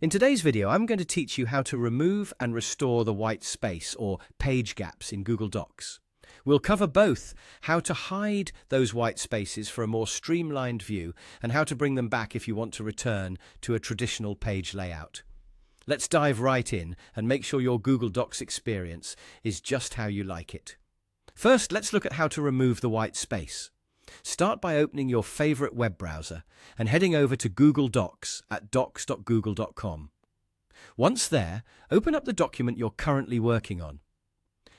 In today's video, I'm going to teach you how to remove and restore the white space or page gaps in Google Docs. We'll cover both how to hide those white spaces for a more streamlined view and how to bring them back if you want to return to a traditional page layout. Let's dive right in and make sure your Google Docs experience is just how you like it. First, let's look at how to remove the white space. Start by opening your favorite web browser and heading over to Google Docs at docs.google.com. Once there, open up the document you're currently working on.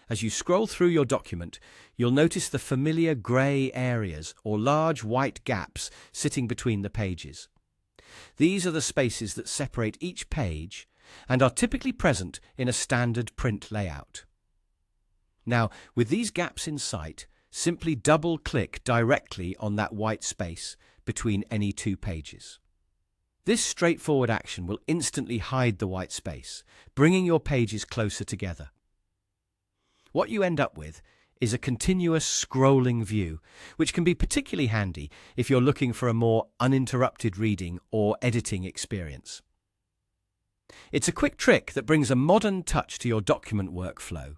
As you scroll through your document, you'll notice the familiar grey areas or large white gaps sitting between the pages. These are the spaces that separate each page and are typically present in a standard print layout. Now, with these gaps in sight, simply double-click directly on that white space between any two pages. This straightforward action will instantly hide the white space, bringing your pages closer together. What you end up with is a continuous scrolling view, which can be particularly handy if you're looking for a more uninterrupted reading or editing experience. It's a quick trick that brings a modern touch to your document workflow,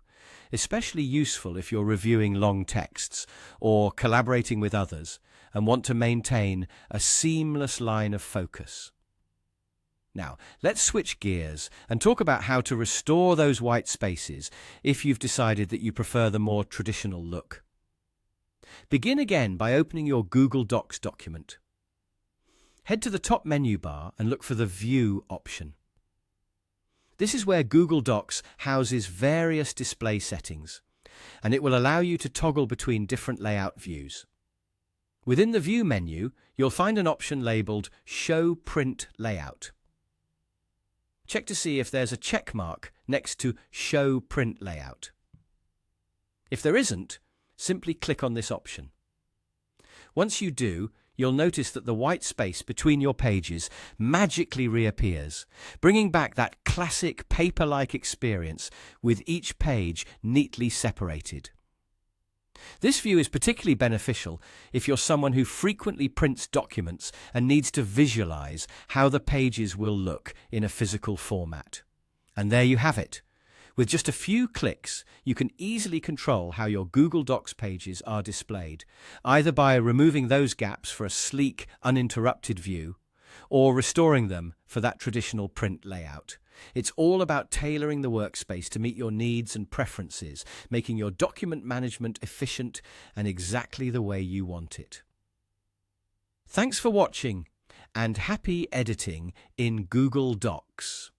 especially useful if you're reviewing long texts or collaborating with others and want to maintain a seamless line of focus. Now, let's switch gears and talk about how to restore those white spaces if you've decided that you prefer the more traditional look. Begin again by opening your Google Docs document. Head to the top menu bar and look for the View option. This is where Google Docs houses various display settings, and it will allow you to toggle between different layout views. Within the View menu, you'll find an option labeled Show Print Layout. Check to see if there's a check mark next to Show Print Layout. If there isn't, simply click on this option. Once you do, you'll notice that the white space between your pages magically reappears, bringing back that classic paper-like experience with each page neatly separated. This view is particularly beneficial if you're someone who frequently prints documents and needs to visualize how the pages will look in a physical format. And there you have it. With just a few clicks, you can easily control how your Google Docs pages are displayed, either by removing those gaps for a sleek, uninterrupted view, or restoring them for that traditional print layout. It's all about tailoring the workspace to meet your needs and preferences, making your document management efficient and exactly the way you want it. Thanks for watching, and happy editing in Google Docs.